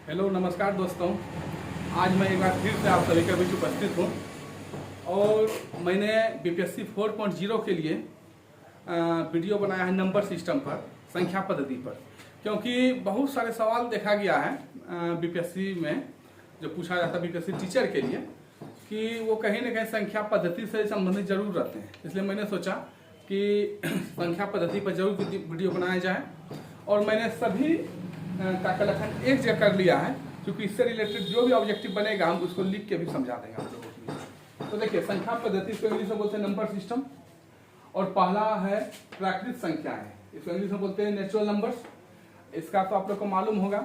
Hello नमस्कार दोस्तों। आज मैं एक बार फिर से आप सभी के बीच उपस्थित हूँ और मैंने बीपीएससी 4.0 के लिए वीडियो बनाया है नंबर सिस्टम पर, संख्या पद्धति पर, क्योंकि बहुत सारे सवाल देखा गया है बीपीएससी में जो पूछा जाता है बीपीएससी टीचर के लिए कि वो कहीं ना कहीं संख्या पद्धति से संबंधित जरूर रहते हैं। इसलिए मैंने सोचा कि संख्या पद्धति पर जरूर वीडियो बनाया जाए और मैंने सभी का कलेक्शन एक जगह कर लिया है, क्योंकि इससे रिलेटेड जो भी ऑब्जेक्टिव बनेगा हम उसको लिख के भी समझा देंगे आप लोगों को। तो देखिए, संख्या पद्धति इसको इंग्लिश में बोलते हैं नंबर सिस्टम, और पहला है प्राकृतिक संख्याएं, इसको इंग्लिश में बोलते हैं नेचुरल नंबर्स। इसका तो आप लोग को मालूम होगा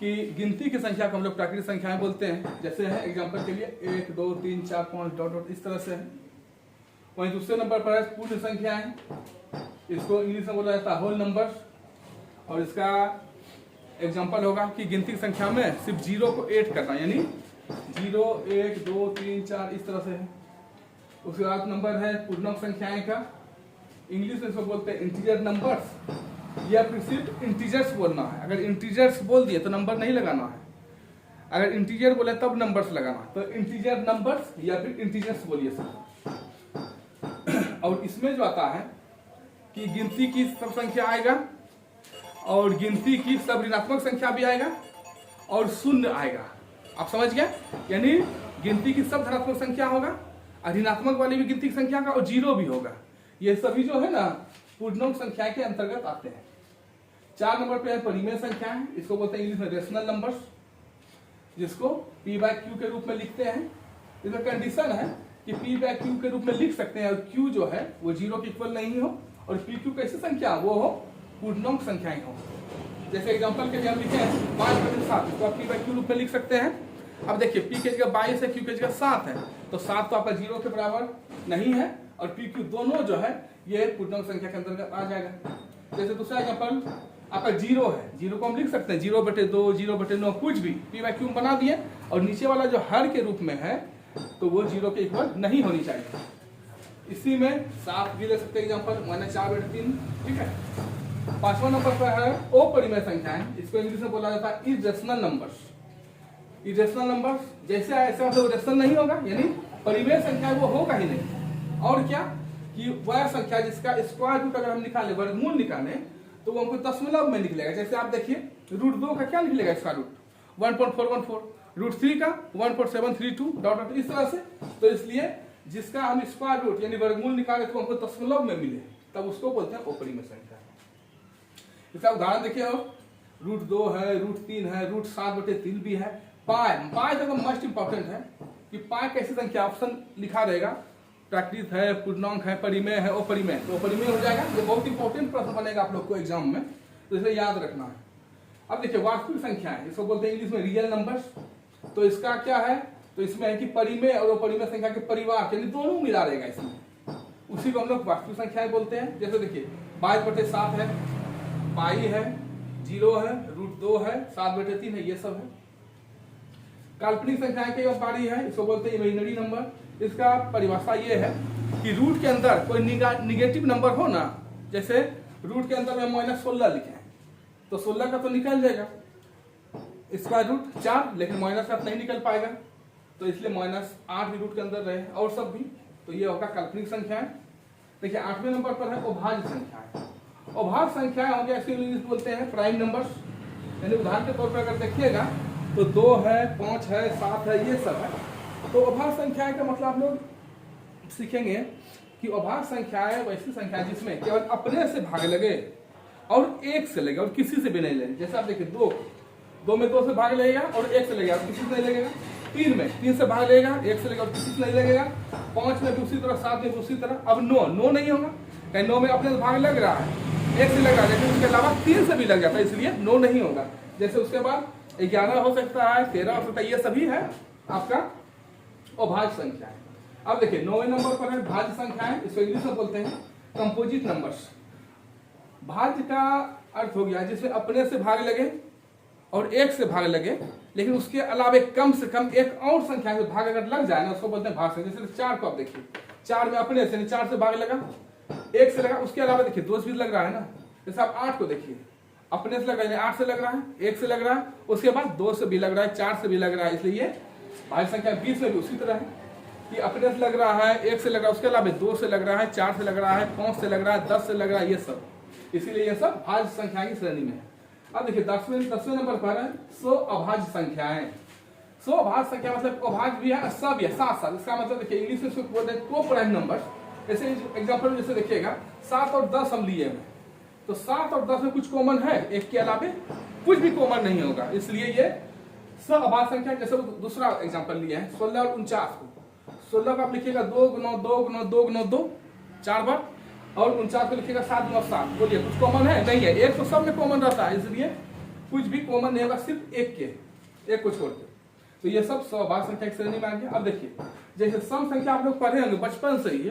कि गिनती की संख्या को हम लोग प्राकृतिक संख्याएं बोलते हैं। जैसे है एग्जाम्पल के लिए 1 2 3 4 5 डॉट डॉट इस तरह से है। वहीं दूसरे नंबर पर है पूर्ण संख्याएं, इसको इंग्लिश में बोला जाता है होल नंबर, और इसका एग्जाम्पल होगा कि गिनती की संख्या में सिर्फ जीरो को ऐड करना, यानी 0 1 2 3 4 इस तरह से है। उसके बाद नंबर है पूर्णांक संख्याएं का, इंग्लिश में इसको बोलते हैं इंटीजर नंबर्स, या फिर सिर्फ इंटीजर्स बोलना है। अगर इंटीजर्स बोल दिए तो नंबर नहीं लगाना है, अगर इंटीजर बोले तब नंबर्स लगाना, तो इंटीजर नंबर्स या फिर इंटीजर्स बोलिए सब। और इसमें जो आता है कि गिनती की सब संख्या आएगा और गिनती की सब ऋणात्मक संख्या भी आएगा और शून्य आएगा। आप समझ गए? यानी गिनती की सब धनात्मक संख्या होगा और ऋणात्मक वाली भी गिनती की संख्या का, और जीरो भी होगा। ये सभी जो है ना पूर्णांक संख्या के अंतर्गत आते हैं। 4 नंबर पे है परिमेय संख्याएं, इसको बोलते हैं इंग्लिश में रेशनल नंबर्स, जिसको P/Q के रूप में लिखते हैं। इसमें कंडीशन है कि P/Q के रूप में लिख सकते हैं और Q जो है वो जीरो के इक्वल नहीं हो, और PQ कैसी संख्या वो हो पूर्णांक संख्याएं हो। जैसे एग्जांपल के लिए हम लिखे हैं 5/7, इसको आप P/Q रूप में लिख सकते हैं। अब देखिए P की जगह 22 है, Q की जगह 7 है, तो 7 तो आपका जीरो के बराबर नहीं है, और PQ दोनों जो है ये पूर्णांक संख्या के अंतर्गत आ जाएगा। जैसे दूसरा एग्जांपल आपका 0 है, 0 को हम लिख सकते हैं 0/2 0/9 कुछ भी P/Q बना दिए, और नीचे वाला जो हर के रूप में है तो वो जीरो के इक्वल नहीं होनी चाहिए। इसी में 7 भी ले सकते हैं एग्जांपल, माने 4/3, ठीक है। 5वां नंबर पर है अपरिमेय संख्याएं, इसको इंग्लिश में बोला जाता है इरेशनल नंबर्स। इरेशनल नंबर्स जैसे ऐसा मतलब रेशनल नहीं होगा, यानी परिमेय संख्या वो होगा ही नहीं। और क्या कि वह संख्या जिसका स्क्वायर रूट अगर हम निकालें, वर्गमूल निकालें, तो वो हमको दशमलव में निकलेगा। जैसे आप देखिए √2 का क्या निकलेगा इसका रूट 1.414, √3 का 1.732 डॉट डॉट इस तरह से। तो इसलिए जिसका हम स्क्वायर रूट यानी वर्गमूल निकाले तो हमको दशमलव में मिले, तब उसको बोलते हैं अपरिमेय संख्या। इसका उदाहरण देखिए, और √2 है, √3 है, √7/3 भी है। पाई तो मोस्ट इंपॉर्टेंट है कि पाई कैसी संख्या, ऑप्शन लिखा रहेगा प्राकृत है, पूर्णांक है, परिमेय है, अपरिमेय, तो अपरिमेय हो जाएगा। ये बहुत इंपॉर्टेंट प्रश्न बनेगा आप लोग को एग्जाम में, तो इसे याद रखना है। अब देखिए वास्तविक संख्या है, इसको बोलते हैं इंग्लिश में रियल नंबर्स। तो इसका क्या है, तो इसमें है कि परिमेय और अपरिमेय संख्या के परिवार यानी दोनों मिला रहेगा इसमें, उसी को हम लोग वास्तविक संख्याएं बोलते हैं। जैसे देखिए 22/7 है, पाई है, 0 है, √2 है, 7/3 है, ये सब है। काल्पनिक संख्याएं की बारी है, इसको बोलते हैं इमेजिनरी नंबर। इसका परिभाषा ये है कि रूट के अंदर कोई निगेटिव नंबर हो ना, जैसे रूट के अंदर में -16 लिखे हैं तो 16 का तो निकल जाएगा, इसका रूट 4, लेकिन माइनस का नहीं निकल पाएगा, तो इसलिए -8 भी रूट के अंदर रहे, और सब भी, तो ये होगा काल्पनिक संख्याएं। देखिए 8वें नंबर पर है अभाज्य संख्याएं। अभाज्य संख्याएं हो गया, इसको इंग्लिश बोलते हैं प्राइम नंबर्स। यानी उदाहरण के तौर पर अगर देखिएगा तो 2 है, 5 है, 7 है, ये सब है। तो अभाज्य संख्याएं का मतलब आप लोग सीखेंगे कि अभाज्य संख्याएं वैसी संख्या जिसमें केवल अपने से भाग लगे और 1 से लगे और किसी से भी नहीं लगे। जैसे आप देखिए 2 में 2 से भाग लगेगा और 1 से लगेगा और किसी से नहीं लगेगा। 3 में 3 से भाग लगेगा, 1 से लगेगा और किसी से नहीं लगेगा। 5 में भी उसी तरह, 7 में भी उसी तरह। अब 9 नहीं होगा, कहीं 9 में अपने से भाग लग रहा है, 1 से लग रहा है, लेकिन उसके अलावा 3 से भी लग जाता है, इसलिए 9 नहीं होगा। जैसे उसके बाद 11 हो सकता है, 13 हो सकता है, ये सभी है आपका अभाज्य संख्या है। अब देखिए 9वें नंबर पर है भाज्य संख्याएं, इसको इंग्लिश में बोलते हैं कंपोजिट नंबर्स। भाज्य का अर्थ हो गया जिसमें अपने से भाग लगे और 1 से भाग लगे, लेकिन उसके अलावा कम से कम एक और संख्या से भाग अगर लग जाए ना, उसको बोलते हैं भाज्य संख्या। जैसे 4 को आप देखिए, 4 में अपने से 4 से भाग लगा, 1 से लगा, उसके अलावा देखिए 2 से भी लग रहा है ना। जैसे आप 8 को देखिए, अपने से लग रहा है 8 से लग रहा है, 1 से लग रहा है, उसके बाद 2 से भी लग रहा है, 4 से भी लग रहा है, इसलिए भाज्य संख्या 20 में भी उसी तरह है कि अपने से लग रहा है, 1 से लग रहा है, उसके अलावा 2 से लग रहा है, 4 से लग रहा है, 5 से लग रहा है, 10 से लग रहा है, ये सब, इसीलिए ये सब भाज्य संख्या की श्रेणी में है। अब देखिए 10वें नंबर पर है 100 अभाज्य संख्याएं। 100 अभाज्य संख्या मतलब अभाज्य भी है, सब भी है, साथ साथ। इसका मतलब देखिए इंग्लिश में इसको बोलते हैं टॉप प्राइम नंबर। जैसे एग्जाम्पल जैसे देखिएगा 7 और 10 हम लिए हैं, तो 7 और 10 में कुछ कॉमन है, एक के अलावे कुछ भी कॉमन नहीं होगा, इसलिए ये सब अभाज्य संख्या। जैसे दूसरा एग्जाम्पल लिया है 16 और 49 को, 16 को आप लिखिएगा 2 गुना 2 गुना 2 गुना 2 4 बार, और 49 को लिखिएगा 7 गुना 7। बोलिए कुछ कॉमन है? नहीं है, एक तो सब में कॉमन रहता है, इसलिए कुछ भी कॉमन नहीं होगा, सिर्फ एक को छोड़ के। तो ये सब 100 अभाज्य संख्या की श्रेणी में आ गया। अब देखिए जैसे सम संख्या आप लोग पढ़े होंगे बचपन से ही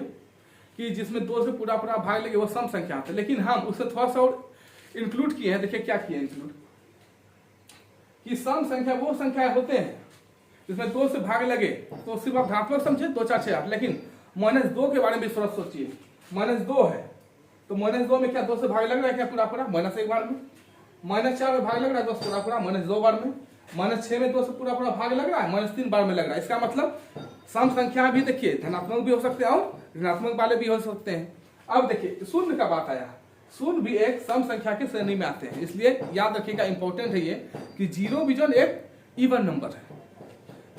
कि जिसमें 2 से पूरा भाग लगे वो सम संख्या होता है, लेकिन हम उससे थोड़ा सा और इंक्लूड किए हैं। देखिए क्या किए इंक्लूड, कि सम संख्या वो संख्याएं होते हैं जिसमें 2 से भाग लगे, तो सिर्फ आप धनात्मक समझे 2 4 6 8, लेकिन -2 के बारे में थोड़ा सोचिए। -2 है तो -2 में क्या 2 से भाग लग रहा है क्या पूरा -1 बार में, -4 में भाग लग रहा है 2 से पूरा -2 बार में, -6 में 2 से पूरा भाग लग रहा है -3 बार में लग रहा है। इसका मतलब सम संख्या भी देखिए धनात्मक भी हो सकते हैं और ऋणात्मक वाले भी हो सकते हैं। अब देखिए शून्य का बात आया, शून्य भी एक सम संख्या की श्रेणी में आते हैं, इसलिए याद रखिएगा इंपॉर्टेंट है ये कि 0 विजन एक इवन नंबर है।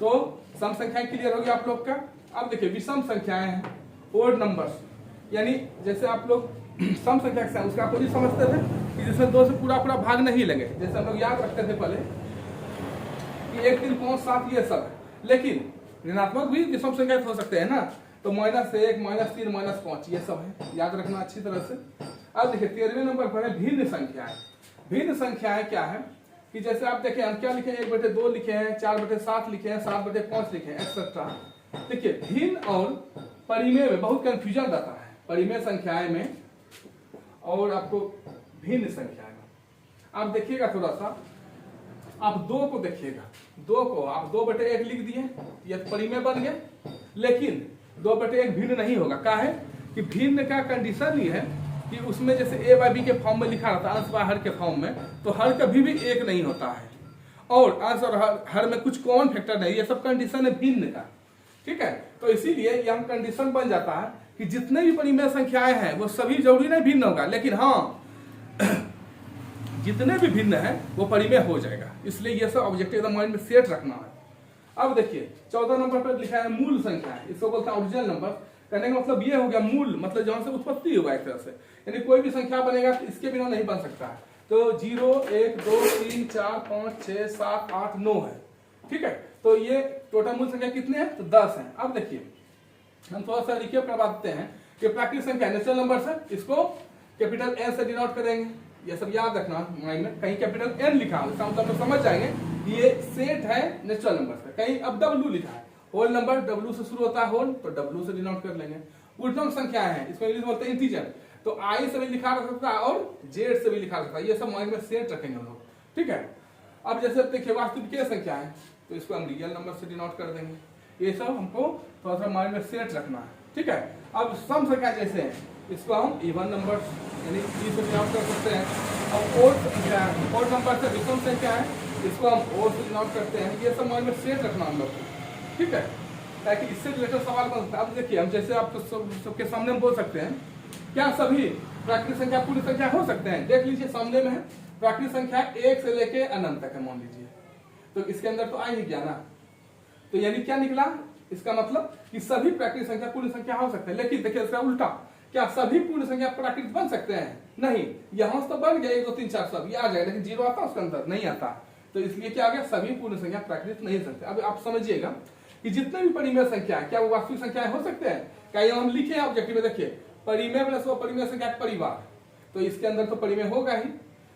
तो सम संख्याएं क्लियर होगी आप लोग का। अब देखिए विषम संख्याएं हैं, ओड नंबर्स, यानी जैसे आप लोग सम संख्या उसका अपोजिट समझते थे कि जिसमें 2 से पूरा भाग नहीं लगे, जैसे हम लोग याद रखते थे पहले कि 1 3 5 7 ये सब है, लेकिन ऋणात्मक भी विषम संख्या हो सकते हैं ना, तो -1 -3 -5 ये सब है, याद रखना अच्छी तरह से। अब देखिए 13वें नंबर पर है भिन्न संख्याएं। भिन्न संख्याएं क्या है कि जैसे आप देखें हम क्या लिखे हैं, 1/2 लिखे हैं, 4/7 लिखे हैं, 7/5 लिखे हैं, एक्सेट्रा। देखिए भिन्न और परिमेय में बहुत कंफ्यूजन रहता है, परिमेय संख्याएं में और आपको भिन्न संख्याएं में। आप देखिएगा थोड़ा सा, आप 2 को देखिएगा, 2 को आप 2/1 लिख दिए, ये परिमेय बन गया, लेकिन 2/1 भिन्न नहीं होगा। क्या है कि भिन्न का कंडीशन ये है कि उसमें जैसे a/b के फॉर्म में लिखा रहता है अंश व हर के फॉर्म में, तो हर कभी भी 1 नहीं होता है, और अंश और हर में कुछ कॉमन फैक्टर नहीं, ये सब कंडीशन है भिन्न का, ठीक है। तो इसीलिए यहाँ कंडीशन बन जाता है कि जितने भी परिमेय संख्याएं हैं वो सभी जरूरी नहीं भिन्न होगा, लेकिन हाँ जितने भी भिन्न है वो परिमेय हो जाएगा, इसलिए ये सब ऑब्जेक्टिव एकदम माइंड में सेट रखना है। अब देखिए 14 नंबर पर लिखा है मूल संख्या, इसको बोलते हैं ओरिजिनल नंबर। कहने का मतलब ये हो गया मूल, मतलब जहां से उत्पत्ति होगा एक तरह से, यानी कोई भी संख्या बनेगा तो इसके बिना नहीं बन सकता है। तो 0 1 2 3 4 5 6 7 8 9 है, ठीक है। तो ये टोटल मूल संख्या कितने हैं, तो 10 है। अब देखिए हम थोड़ा सा रिक्यप करवा देते हैं कि प्राकृतिक संख्या नेचुरल नंबर है, इसको कैपिटल N से डिनोट करेंगे, ये सब याद रखना माइंड में। कहीं कैपिटल N लिखा है इसका मतलब समझ जाएंगे ये सेट है नेचुरल नंबर का, कहीं अब W लिखा है, होल नंबर W से शुरू होता है होल, तो W से डिनोट कर लेंगे। पूर्णांक संख्या है, इसको इंग्लिश में बोलते हैं इंटीजर, तो I से भी लिखा जा सकता है और Z से भी लिखा जा सकता है, ये सब माइंड में सेट रखेंगे हम लोग, ठीक है। अब जैसे देखिए वास्तविक संख्या है, तो इसको हम रियल नंबर से डिनोट कर देंगे, ये सब हमको थोड़ा सा माइंड में सेट रखना है, ठीक है। अब सम संख्या जैसे है इसको हम इवन नंबर यानी ई से डिनोट कर सकते हैं। अब ओड संख्या है, ओड नंबर से विषम संख्या है, इसको हम ओड से डिनोट करते हैं, ये सब माइंड में सेट रखना हम लोग को, ठीक है, ताकि इससे रिलेटेड सवाल बन सकता है। अब देखिए हम जैसे आप सबके सामने बोल सकते हैं क्या सभी प्राकृतिक संख्या पूर्ण संख्या हो सकते हैं, देख लीजिए सामने में है प्राकृतिक संख्या 1 से लेके अनंत तक है मान लीजिए, तो इसके अंदर तो आ ही गया ना, तो यानी क्या निकला, इसका मतलब कि सभी प्राकृतिक संख्या पूर्ण संख्या हो सकते हैं। लेकिन देखिए इसका उल्टा, क्या सभी पूर्ण संख्या प्राकृतिक बन सकते हैं, नहीं, यहां से तो बन गया 1 2 3 4 सब ये आ जाएगा, लेकिन 0 आता उसके अंदर नहीं आता, तो इसलिए क्या आ गया, सभी पूर्ण संख्या प्राकृतिक नहीं सकते। अब आप समझिएगा कि जितने भी परिमेय संख्या है क्या वो वास्तविक संख्याएं हो सकते हैं, क्या ये हम लिखे हैं ऑब्जेक्टिव में, देखिए परिमेय प्लस वो परिमेय संख्या परिवार, तो इसके अंदर तो परिमेय होगा ही,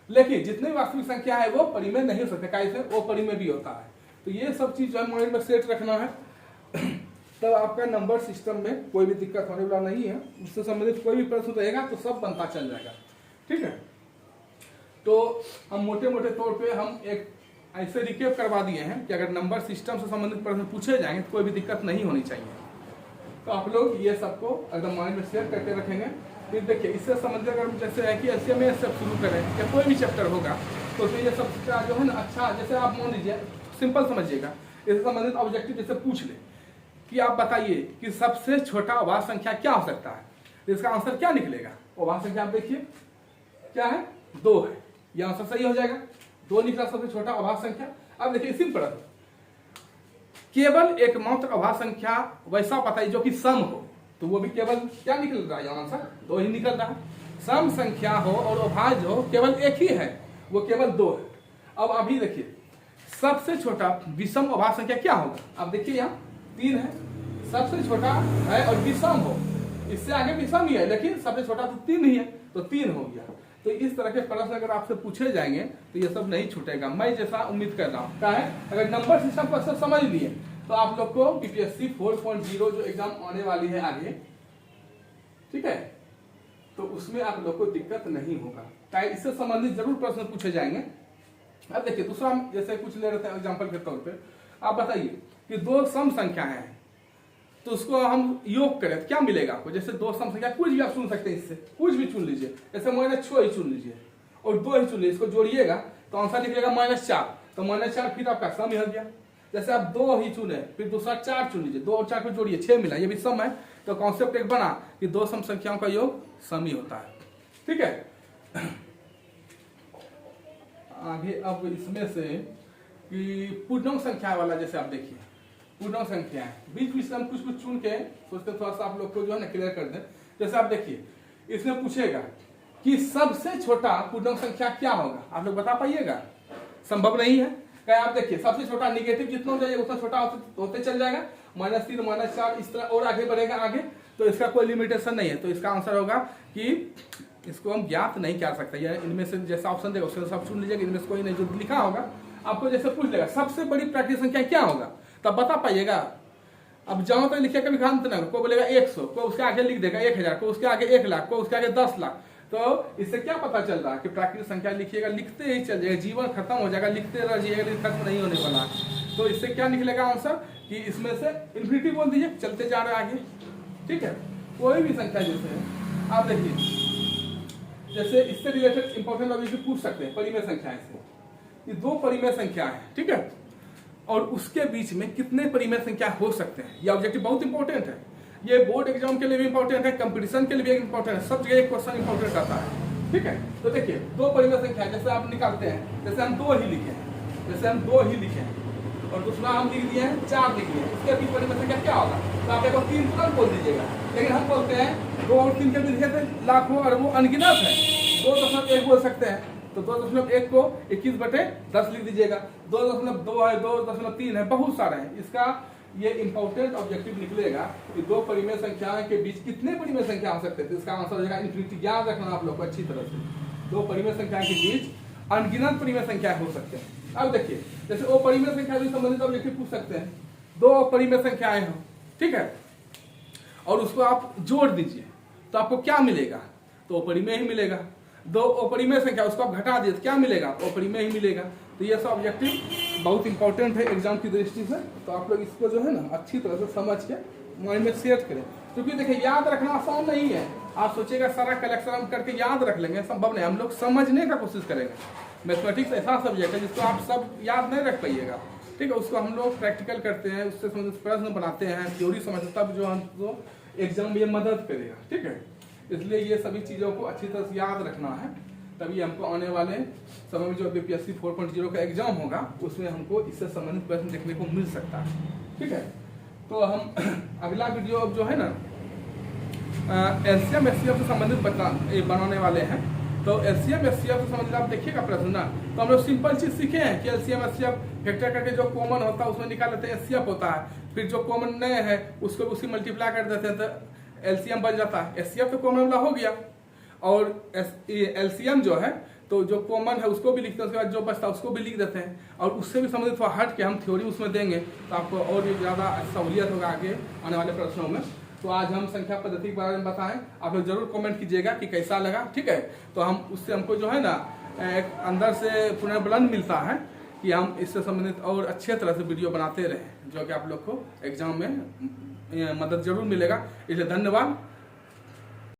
लेकिन जितने भी वास्तविक संख्या है वो परिमेय नहीं हो सकते, क्या इसमें वो परिमेय भी होता है। तो ये सब चीज माइंड में सेट रखना है, तब आपका नंबर सिस्टम में कोई भी दिक्कत होने वाला नहीं है, उससे संबंधित कोई भी प्रश्न रहेगा तो सब बनता चल जाएगा, ठीक है। तो हम मोटे मोटे तौर पे हम एक ऐसे रिकेप करवा दिए हैं कि अगर नंबर सिस्टम से संबंधित प्रश्न पूछे जाएंगे तो कोई भी दिक्कत नहीं होनी चाहिए। तो आप लोग ये सबको एकदम माइंड में शेयर करके रखेंगे फिर देखिए इससे संबंधित अगर जैसे है कि एलसीएम में सब शुरू करें या कोई भी चैप्टर होगा तो फिर ये सब जो है ना अच्छा, जैसे आप मान लीजिए सिंपल समझिएगा, इससे संबंधित ऑब्जेक्टिव जैसे पूछ ले कि आप बताइए कि सबसे छोटा अभाज्य संख्या क्या हो सकता है, तो इसका आंसर क्या निकलेगा? अभाज्य संख्या आप देखिए क्या है, 2 है, ये आंसर सही हो जाएगा। 2 निकला सबसे छोटा अभाज्य संख्या। अब देखिए इसी पर केवल एकमात्र अभाज्य संख्या वैसा बताइए जो कि सम हो, तो वो भी केवल क्या निकल रहा है आंसर 2 ही निकल रहा है। सम संख्या हो और अभाज्य हो केवल एक ही है, वो केवल 2 है। अब अभी देखिए सबसे छोटा विषम अभाज्य संख्या क्या होगा, आप देखिए यहाँ 3 है, सबसे छोटा है और विषम हो, इससे आगे विषम ही है लेकिन सबसे छोटा तो 3 ही है, तो 3 हो गया। तो इस तरह के प्रश्न अगर आपसे पूछे जाएंगे तो ये सब नहीं छूटेगा, मैं जैसा उम्मीद कर रहा हूँ। क्या है, अगर नंबर सिस्टम को अच्छा समझ लिए तो आप लोग को बीपीएससी 4.0 जो एग्जाम आने वाली है आगे, ठीक है, तो उसमें आप लोग को दिक्कत नहीं होगा। क्या इससे संबंधित जरूर प्रश्न पूछे जाएंगे। अब देखिए दूसरा जैसे कुछ ले रहे थे एग्जाम्पल के तौर पे, आप बताइए कि 2 सम संख्या है तो उसको हम योग करें तो क्या मिलेगा आपको? जैसे 2 सम संख्या कुछ भी आप चुन सकते हैं, इससे कुछ भी चुन लीजिए, जैसे -6 ही चुन लीजिए और 2 ही चुन लीजिए, इसको जोड़िएगा तो आंसर निकलेगा -4, तो -4 फिर आपका सम ही हो गया। जैसे आप 2 ही चुने फिर दूसरा 4 चुन लीजिए, 2 और 4 को जोड़िए 6 मिला, ये भी सम है, तो कॉन्सेप्ट एक बना कि 2 सम संख्याओं का योग सम ही होता है। ठीक है, आगे अब इसमें से कि पूर्णांक संख्या वाला जैसे आप देखिए पूर्णांक संख्या है, बीच बीच से हम कुछ कुछ चुन के सोचते थोड़ा सा आप लोग को जो है ना क्लियर कर दें। जैसे आप देखिए इसमें पूछेगा कि सबसे छोटा पूर्णांक संख्या क्या होगा, आप लोग बता पाइएगा? संभव नहीं है। क्या आप देखिए सबसे छोटा निगेटिव जितना हो जाएगा उतना छोटा होते चल जाएगा, -3 -4 इस तरह और आगे बढ़ेगा आगे, तो इसका कोई लिमिटेशन नहीं है। तो इसका आंसर होगा कि इसको हम ज्ञात नहीं कर सकते, या इनमें से जैसा ऑप्शन देगा उसके सब चुन लीजिएगा, इनमें से कोई नहीं, जो लिखा होगा आपको जैसे पूछ लेगा सबसे बड़ी प्राकृतिक संख्या क्या होगा, तब बता पाइएगा। अब जहां तक लिखे कभी खान ना, कोई बोलेगा 100, कोई उसके आगे लिख देगा 1000, कोई उसके आगे 1 लाख, कोई उसके आगे 10 लाख। तो इससे क्या पता चल रहा है कि प्राकृतिक संख्या लिखिएगा लिखते ही चल जाएगा, जीवन खत्म हो जाएगा, लिखते रह जाइएगा, खत्म नहीं होने वाला। तो इससे क्या निकलेगा आंसर कि इसमें से इन्फिनिटी बोल दीजिए, चलते जा रहे आगे। ठीक है, कोई भी संख्या जैसे आप देखिए जैसे इससे रिलेटेड इंपॉर्टेंट ऑब्जेक्टिव पूछ सकते हैं, परिमेय संख्याएं से, ये 2 परिमेय संख्या है, ठीक है, और उसके बीच में कितने परिमेय संख्या हो सकते हैं, ये ऑब्जेक्टिव बहुत इंपॉर्टेंट है। ये बोर्ड एग्जाम के लिए भी इंपॉर्टेंट है, कंपटीशन के लिए भी इंपॉर्टेंट है, सब जगह एक क्वेश्चन इंपॉर्टेंट आता है। ठीक है, तो देखिए 2 परिमेय संख्या जैसे आप निकालते हैं, जैसे हम 2 ही लिखे हैं, जैसे हम 2 ही लिखे हैं और दूसरा हम लिख दिए हैं 4 लिख दिए, इसके बीच परिमेय संख्या क्या होगा? तो आप देखो 3 तुरंत बोल दीजिएगा, लेकिन हम बोलते हैं 2 और 3 के बीच लिखे थे लाखों अरबों अनगिनत है, 2.1 बोल सकते हैं, तो 2.1 को 21/10 लिख दीजिएगा, 2.2 है, 2.3 है, बहुत सारे हैं। इसका ये इंपॉर्टेंट ऑब्जेक्टिव निकलेगा कि 2 परिमेय संख्याओं के बीच कितने परिमेय संख्या हो सकते हैं, तो इसका आंसर हो जाएगा इन्फिनिटी। याद रखना आप लोग को अच्छी तरह से, 2 परिमेय संख्या के बीच अनगिनत परिमेय संख्या हो सकते हैं। अब देखिए जैसे वो परिमेय संख्या से संबंधित ऑब्जेक्टिव पूछ सकते हैं, 2 परिमेय संख्याएं हो, ठीक है, और उसको आप जोड़ दीजिए तो आपको क्या मिलेगा? तो अपरिमेय ही मिलेगा। 2 अपरिमेय संख्या उसको आप घटा दिए तो क्या मिलेगा? अपरिमेय ही मिलेगा। तो ये सब ऑब्जेक्टिव बहुत इंपॉर्टेंट है एग्जाम की दृष्टि से, तो आप लोग इसको जो है ना अच्छी तरह से समझ के माइंड में सेट करें, क्योंकि देखिए याद रखना आसान नहीं है। आप सोचिएगा सारा कलेक्शन हम करके याद रख लेंगे, संभव नहीं। हम लोग समझने का कोशिश करेंगे। मैथमेटिक्स ऐसा सब्जेक्ट है जिसको आप सब याद नहीं रख पाइएगा, ठीक है, उसको हम लोग प्रैक्टिकल करते हैं, उससे संबंधित प्रश्न बनाते हैं, थ्योरी समझते, तब जो हमको एग्जाम में मदद करेगा, ठीक है। इसलिए ये सभी चीज़ों को अच्छी तरह से याद रखना है, तभी हमको आने वाले समय में जो बीपीएससी 4.0 का एग्जाम होगा उसमें हमको इससे संबंधित प्रश्न देखने को मिल सकता है, ठीक है। तो हम अगला वीडियो अब जो है ना एलसीएम एचसीएफ से संबंधित बनाने वाले हैं। तो एलसीएम एचसीएफ से संबंधित आप देखिएगा प्रश्न ना, तो हम लोग सिंपल चीज सीखे हैं कि एलसीएम एचसीएफ फैक्टर करके जो कॉमन होता है उसमें निकाल लेते हैं, एचसीएफ होता है, फिर जो कॉमन नहीं है उसको उसी मल्टीप्लाई कर देते हैं तो एलसीएम बन जाता है। एचसीएफ तो कॉमन वाला हो गया, और एलसीएम जो है तो जो कॉमन है उसको भी लिखते हैं, उसके बाद जो बचता है उसको भी लिख देते हैं, और उससे भी संबंधित थोड़ा हट के हम थ्योरी उसमें देंगे तो आपको और भी ज़्यादा सहूलियत होगा आगे आने वाले प्रश्नों में। तो आज हम संख्या पद्धति के बारे में बताएं, आप लोग जरूर कमेंट कीजिएगा कि कैसा लगा, ठीक है। तो हम उससे हमको जो है ना एक अंदर से पुनर्बलन मिलता है कि हम इससे संबंधित और अच्छे तरह से वीडियो बनाते रहें, जो कि आप लोग को एग्जाम में मदद जरूर मिलेगा। इसलिए धन्यवाद।